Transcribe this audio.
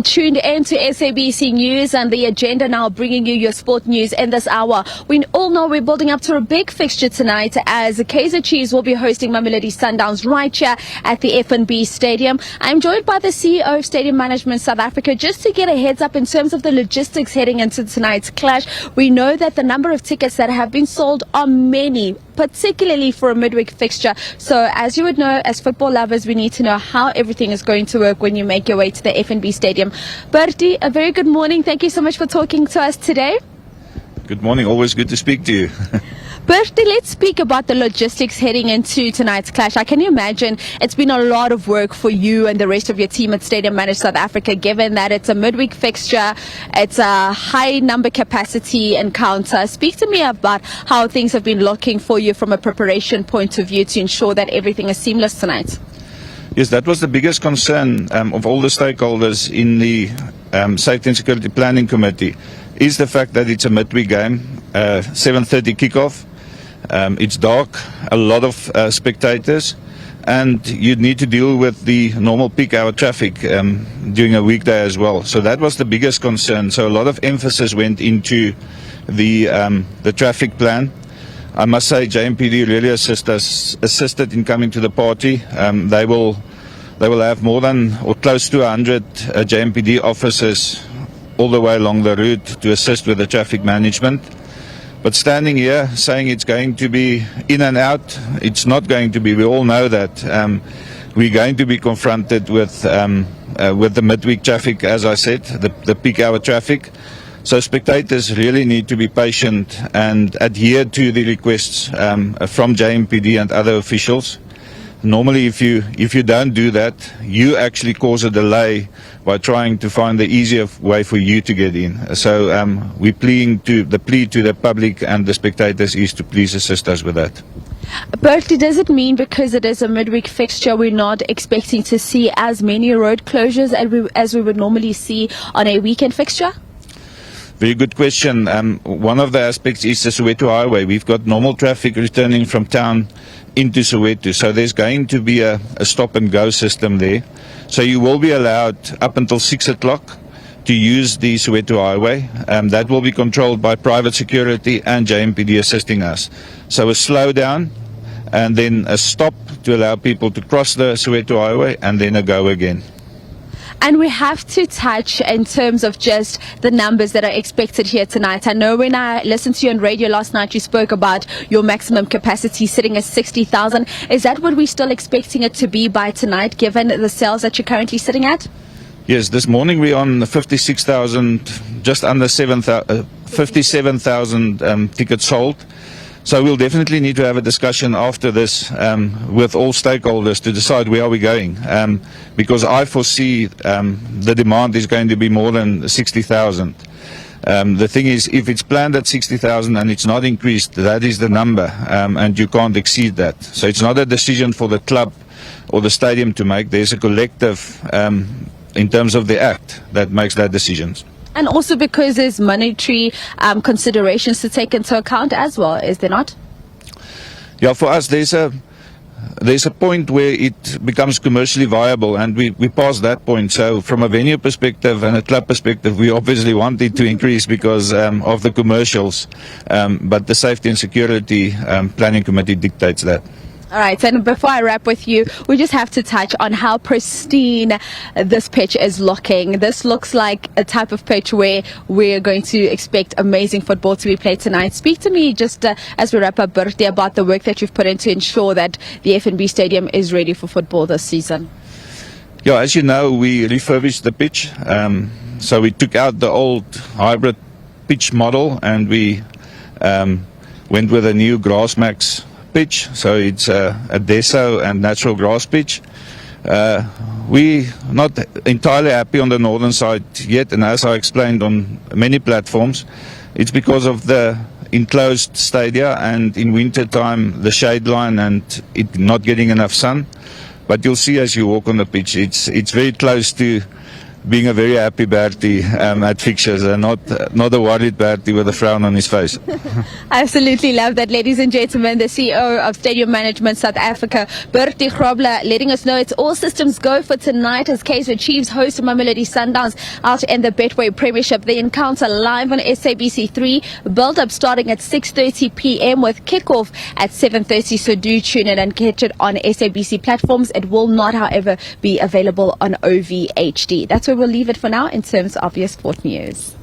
Still tuned into SABC News and the agenda now bringing you your sport news in this hour. We all know we're building up to a big fixture tonight as the Kaizer Chiefs will be hosting Mamelodi Sundowns right here at the F&B Stadium. I'm joined by the CEO of Stadium Management South Africa just to get a heads up in terms of the logistics heading into tonight's clash. We know that the number of tickets that have been sold are many, particularly for a midweek fixture. So as you would know, as football lovers, we need to know how everything is going to work when you make your way to the F&B Stadium. Bertie, a very good morning. Thank you so much for talking to us today. Good morning. Always good to speak to you. Bertie, let's speak about the logistics heading into tonight's clash. I can imagine it's been a lot of work for you and the rest of your team at Stadium Management South Africa, given that it's a midweek fixture, it's a high number capacity encounter. Speak to me about how things have been looking for you from a preparation point of view to ensure that everything is seamless tonight. Yes, that was the biggest concern of all the stakeholders in the Safety and Security Planning Committee, is the fact that it's a midweek game, 7:30 kickoff. It's dark, a lot of spectators, and you need to deal with the normal peak hour traffic during a weekday as well. So that was the biggest concern. So a lot of emphasis went into the traffic plan. I must say JMPD really assisted in coming to the party. They will have more than or close to 100 JMPD officers all the way along the route to assist with the traffic management. But standing here saying it's going to be in and out, it's not going to be. We all know that we're going to be confronted with the midweek traffic, as I said, the peak hour traffic. So spectators really need to be patient and adhere to the requests from JMPD and other officials. Normally, if you don't do that, you actually cause a delay by trying to find the easier way for you to get in. So we're pleading to the public and the spectators is to please assist us with that. Bertie, does it mean because it is a midweek fixture, we're not expecting to see as many road closures as we would normally see on a weekend fixture? Very good question. One of the aspects is the Soweto Highway. We've got normal traffic returning from town into Soweto. So there's going to be a stop and go system there. So you will be allowed up until 6 o'clock to use the Soweto Highway. That will be controlled by private security and JMPD assisting us. So a slowdown and then a stop to allow people to cross the Soweto Highway and then a go again. And we have to touch in terms of just the numbers that are expected here tonight. I know when I listened to you on radio last night, you spoke about your maximum capacity sitting at 60,000. Is that what we're still expecting it to be by tonight, given the sales that you're currently sitting at? Yes, this morning we're on 56,000, just under 57,000 tickets sold. So we'll definitely need to have a discussion after this with all stakeholders to decide where are we going, because I foresee the demand is going to be more than 60,000. The thing is, if it's planned at 60,000 and it's not increased, that is the number, and you can't exceed that. So it's not a decision for the club or the stadium to make. There's a collective in terms of the act that makes that decision. And also because there's monetary considerations to take into account as well, is there not? Yeah, for us there's a point where it becomes commercially viable, and we passed that point. So from a venue perspective and a club perspective, we obviously want it to increase because of the commercials, but the Safety and Security Planning Committee dictates that. All right, and before I wrap with you, we just have to touch on how pristine this pitch is looking. This looks like a type of pitch where we're going to expect amazing football to be played tonight. Speak to me just as we wrap up, Bertie, about the work that you've put in to ensure that the F&B Stadium is ready for football this season. Yeah, as you know, we refurbished the pitch. So we took out the old hybrid pitch model and we went with a new Grassmax pitch, so it's a deso and natural grass pitch. We're not entirely happy on the northern side yet, and as I explained on many platforms, it's because of the enclosed stadia and in winter time the shade line and it not getting enough sun. But you'll see as you walk on the pitch, it's very close to being a very happy Bertie at fixtures and not a worried Bertie with a frown on his face. Absolutely love that, ladies and gentlemen. The CEO of Stadium Management South Africa, Bertie Grobbelaar, letting us know it's all systems go for tonight as Kaizer Chiefs host Mamelodi Sundowns out in the Betway Premiership. The encounter live on SABC 3, build up starting at 6:30 p.m. with kickoff at 7:30. So do tune in and catch it on SABC platforms. It will not, however, be available on OVHD. That's where we'll leave it for now in terms of your sport news.